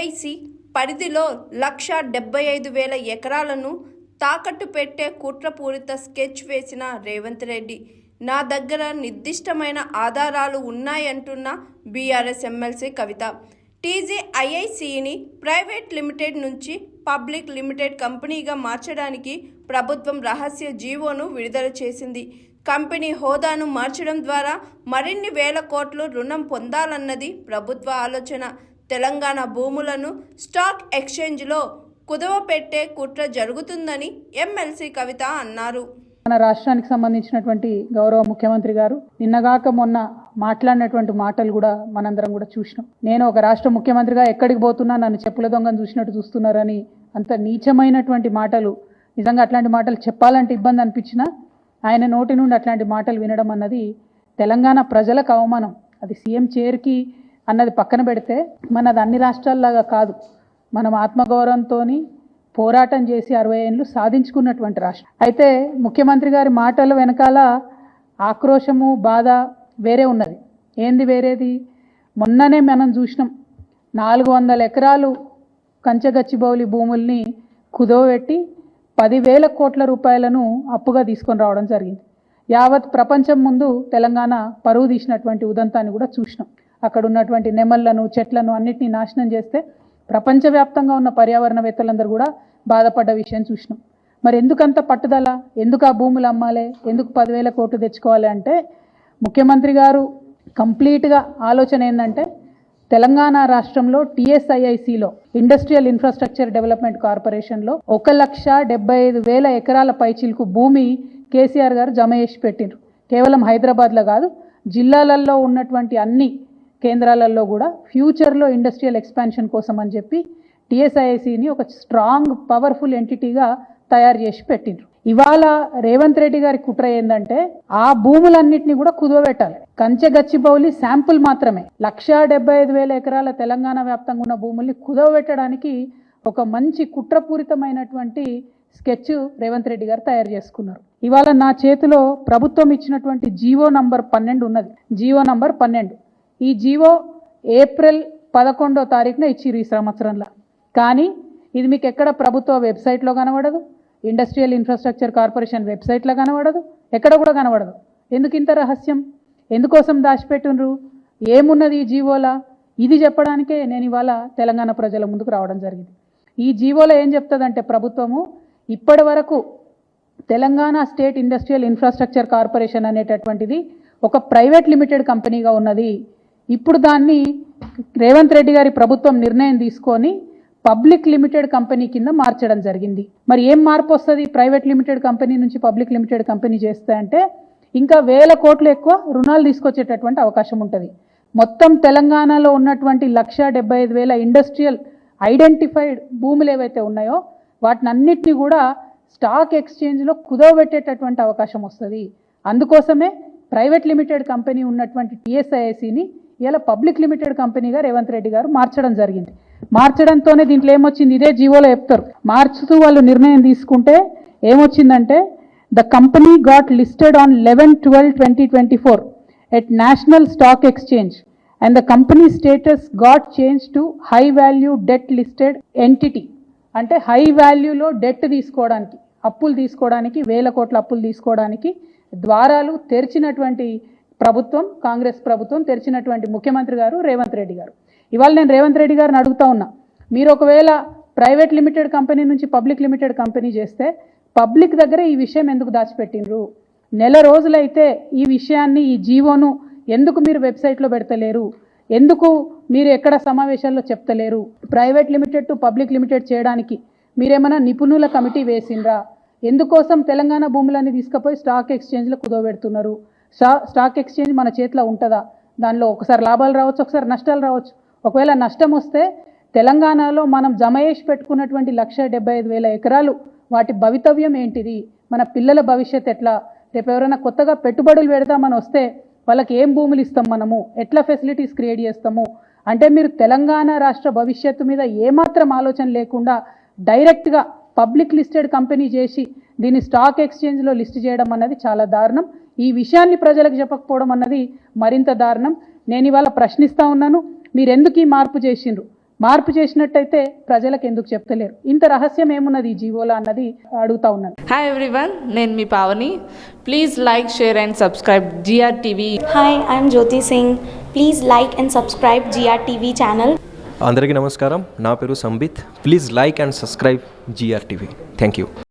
IIC పరిధిలో 1,75,000 ఎకరాలను తాకట్టు పెట్టే కుట్రపూరిత స్కెచ్ వేసిన రేవంత్ రెడ్డి. నా దగ్గర నిర్దిష్టమైన ఆధారాలు ఉన్నాయంటున్న బీఆర్ఎస్ ఎమ్మెల్సీ కవిత. టీజీఐఐసిని ప్రైవేట్ లిమిటెడ్ నుంచి పబ్లిక్ లిమిటెడ్ కంపెనీగా మార్చడానికి ప్రభుత్వం రహస్య జీవోను విడుదల చేసింది. కంపెనీ హోదాను మార్చడం ద్వారా మరిన్ని వేల కోట్లు రుణం పొందాలన్నది ప్రభుత్వ ఆలోచన. తెలంగాణ భూములను స్టాక్ ఎక్స్చేంజ్లో కుదవపెట్టే కుట్ర జరుగుతుందని ఎమ్మెల్సీ కవిత అన్నారు. మన రాష్ట్రానికి సంబంధించినటువంటి గౌరవ ముఖ్యమంత్రి గారు నిన్నగాక మొన్న మాట్లాడినటువంటి మాటలు కూడా మనందరం కూడా చూసినాం. నేను ఒక రాష్ట్ర ముఖ్యమంత్రిగా ఎక్కడికి పోతున్నా నన్ను చెప్పుల దొంగను చూసినట్టు చూస్తున్నారని అంత నీచమైనటువంటి మాటలు, నిజంగా అట్లాంటి మాటలు చెప్పాలంటే ఇబ్బంది అనిపించినా ఆయన నోటి నుండి అట్లాంటి మాటలు వినడం అన్నది తెలంగాణ ప్రజలకు అవమానం. అది సీఎం చైర్కి అన్నది పక్కన పెడితే మనది అన్ని రాష్ట్రాల్లాగా కాదు. మనం ఆత్మగౌరవంతో పోరాటం చేసి 60 ఏళ్ళు సాధించుకున్నటువంటి రాష్ట్రం. అయితే ముఖ్యమంత్రి గారి మాటల వెనకాల ఆక్రోశము, బాధ వేరే ఉన్నది. ఏంది వేరేది? మొన్ననే మనం చూసినాం 400 ఎకరాలు కంచగచ్చిబౌలి భూముల్ని కుదవబెట్టి 10,000 కోట్ల రూపాయలను అప్పుగా తీసుకొని రావడం జరిగింది. యావత్ ప్రపంచం ముందు తెలంగాణ పరువు తీసినటువంటి ఉదంతాన్ని కూడా చూసినాం. అక్కడ ఉన్నటువంటి నెమళ్లను, చెట్లను అన్నిటినీ నాశనం చేస్తే ప్రపంచవ్యాప్తంగా ఉన్న పర్యావరణవేత్తలందరూ కూడా బాధపడ్డ విషయం చూసినాం. మరి ఎందుకంత పట్టుదల? ఎందుకు ఆ భూములు అమ్మాలి? ఎందుకు 10,000 కోట్లు తెచ్చుకోవాలి అంటే ముఖ్యమంత్రి గారు కంప్లీట్గా ఆలోచన ఏంటంటే తెలంగాణ రాష్ట్రంలో టీఎస్ఐఐసిలో ఇండస్ట్రియల్ ఇన్ఫ్రాస్ట్రక్చర్ డెవలప్మెంట్ కార్పొరేషన్లో 1,75,000 ఎకరాల పైచిలకు భూమి కేసీఆర్ గారు జమ చేసి పెట్టిండ్రు. కేవలం హైదరాబాద్లో కాదు, జిల్లాలలో ఉన్నటువంటి అన్ని కేంద్రాలలో కూడా ఫ్యూచర్లో ఇండస్ట్రియల్ ఎక్స్పాన్షన్ కోసం అని చెప్పి టీఎస్ఐఐసిని ఒక స్ట్రాంగ్ పవర్ఫుల్ ఎంటిటీగా తయారు చేసి పెట్టిండ్రు. ఇవాళ రేవంత్ రెడ్డి గారి కుట్ర ఏంటంటే ఆ భూములన్నింటినీ కూడా కుదవబెట్టాలి. కంచెగచ్చిబౌలి శాంపుల్ మాత్రమే 1,75,000 ఎకరాల తెలంగాణ వ్యాప్తంగా ఉన్న భూముల్ని కుదవబెట్టడానికి ఒక మంచి కుట్రపూరితమైనటువంటి స్కెచ్ రేవంత్ రెడ్డి గారు తయారు చేసుకున్నారు. ఇవాళ నా చేతిలో ప్రభుత్వం ఇచ్చినటువంటి జీవో నంబర్ 12 ఉన్నది. GO number 12. ఈ జీవో ఏప్రిల్ 11వ తారీఖున ఇచ్చిరు ఈ సంవత్సరంలో. కానీ ఇది మీకు ఎక్కడ ప్రభుత్వ వెబ్సైట్లో కనబడదు, ఇండస్ట్రియల్ ఇన్ఫ్రాస్ట్రక్చర్ కార్పొరేషన్ వెబ్సైట్లో కనబడదు, ఎక్కడ కూడా కనబడదు. ఎందుకు ఇంత రహస్యం? ఎందుకోసం దాచిపెట్టినరు? ఏమున్నది ఈ జీవోలా? ఇది చెప్పడానికే నేను ఇవాళ తెలంగాణ ప్రజల ముందుకు రావడం జరిగింది. ఈ జీవోలో ఏం చెప్తుందంటే ప్రభుత్వము ఇప్పటి వరకు Telangana state industrial infrastructure corporation అనేటటువంటిది ఒక ప్రైవేట్ లిమిటెడ్ కంపెనీగా ఉన్నది. ఇప్పుడు దాన్ని రేవంత్ రెడ్డి గారి ప్రభుత్వం నిర్ణయం తీసుకొని పబ్లిక్ లిమిటెడ్ కంపెనీ కింద మార్చడం జరిగింది. మరి ఏం మార్పు వస్తుంది ప్రైవేట్ లిమిటెడ్ కంపెనీ నుంచి పబ్లిక్ లిమిటెడ్ కంపెనీ చేస్తే అంటే ఇంకా 1,000 కోట్లు ఎక్కువ రుణాలు తీసుకొచ్చేటటువంటి అవకాశం ఉంటుంది. మొత్తం తెలంగాణలో ఉన్నటువంటి 1,75,000 ఇండస్ట్రియల్ ఐడెంటిఫైడ్ భూములు ఏవైతే ఉన్నాయో వాటిని అన్నిటినీ కూడా స్టాక్ ఎక్స్చేంజ్లో కుదవబెట్టేటటువంటి అవకాశం వస్తుంది. అందుకోసమే ప్రైవేట్ లిమిటెడ్ కంపెనీ ఉన్నటువంటి టీఎస్ఐఐసిని ఇలా పబ్లిక్ లిమిటెడ్ కంపెనీగా రేవంత్ రెడ్డి గారు మార్చడం జరిగింది. మార్చడంతోనే దీంట్లో ఏమొచ్చింది? ఇదే జీవోలో చెప్తారు. మార్చుతూ వాళ్ళు నిర్ణయం తీసుకుంటే ఏమొచ్చిందంటే the company got listed on 11/12/2024 at National Stock Exchange and the company status got change to high value debt listed entity. అంటే హై వాల్యూలో డెట్ తీసుకోవడానికి, అప్పులు తీసుకోవడానికి, 1,000 కోట్ల అప్పులు తీసుకోవడానికి ద్వారాలు తెరిచినటువంటి ప్రభుత్వం, కాంగ్రెస్ ప్రభుత్వం తెరిచినటువంటి ముఖ్యమంత్రి గారు రేవంత్ రెడ్డి గారు. ఇవాళ నేను రేవంత్ రెడ్డి గారిని అడుగుతా ఉన్నా, మీరు ఒకవేళ ప్రైవేట్ లిమిటెడ్ కంపెనీ నుంచి పబ్లిక్ లిమిటెడ్ కంపెనీ చేస్తే పబ్లిక్ దగ్గర ఈ విషయం ఎందుకు దాచిపెట్టినరు? నెల రోజులైతే ఈ విషయాన్ని, ఈ జీవోను ఎందుకు మీరు వెబ్సైట్లో పెడతలేరు? ఎందుకు మీరు ఎక్కడ సమావేశాల్లో చెప్తలేరు? Private limited to public limited చేయడానికి మీరేమైనా నిపుణుల కమిటీ వేసిండ్రా? ఎందుకోసం తెలంగాణ భూములన్నీ తీసుకుపోయి స్టాక్ ఎక్స్చేంజ్లో కుదవబెడుతున్నారు? స్టాక్ ఎక్స్చేంజ్ మన చేతిలో ఉంటుందా? దానిలో ఒకసారి లాభాలు రావచ్చు, ఒకసారి నష్టాలు రావచ్చు. ఒకవేళ నష్టం వస్తే తెలంగాణలో మనం జమ చేసి పెట్టుకున్నటువంటి 1,75,000 ఎకరాలు వాటి భవితవ్యం ఏంటిది? మన పిల్లల భవిష్యత్ ఎట్లా? రేపు ఎవరైనా కొత్తగా పెట్టుబడులు పెడతామని వస్తే వాళ్ళకి ఏం భూములు ఇస్తాం, మనము ఎట్లా ఫెసిలిటీస్ క్రియేట్ చేస్తాము? అంటే మీరు తెలంగాణ రాష్ట్ర భవిష్యత్తు మీద ఏమాత్రం ఆలోచన లేకుండా డైరెక్ట్గా పబ్లిక్ లిస్టెడ్ కంపెనీ చేసి దీన్ని స్టాక్ ఎక్స్చేంజ్లో లిస్ట్ చేయడం అన్నది చాలా దారుణం. ఈ విషయాన్ని ప్రజలకు చెప్పకపోవడం అన్నది మరింత దారుణం. నేను ఇవాళ ప్రశ్నిస్తా ఉన్నాను, మీరు ఎందుకు ఈ మార్పు చేసిండ్రు? మార్పు చేసినట్టయితే ప్రజలకు ఎందుకు చెప్తలేరు? ఇంత రహస్యం ఏమున్నది ఈ జీవోలో అన్నది అడుగుతా ఉన్నాను. హాయ్ ఎవ్రీవన్, నేను మీ Pavani. Please like, share and subscribe GRTV. Hi, I'm Jyoti Singh. Please like and subscribe GRTV channel. అందరికీ నమస్కారం. నా పేరు Sambit. Please like and subscribe GRTV. Thank you.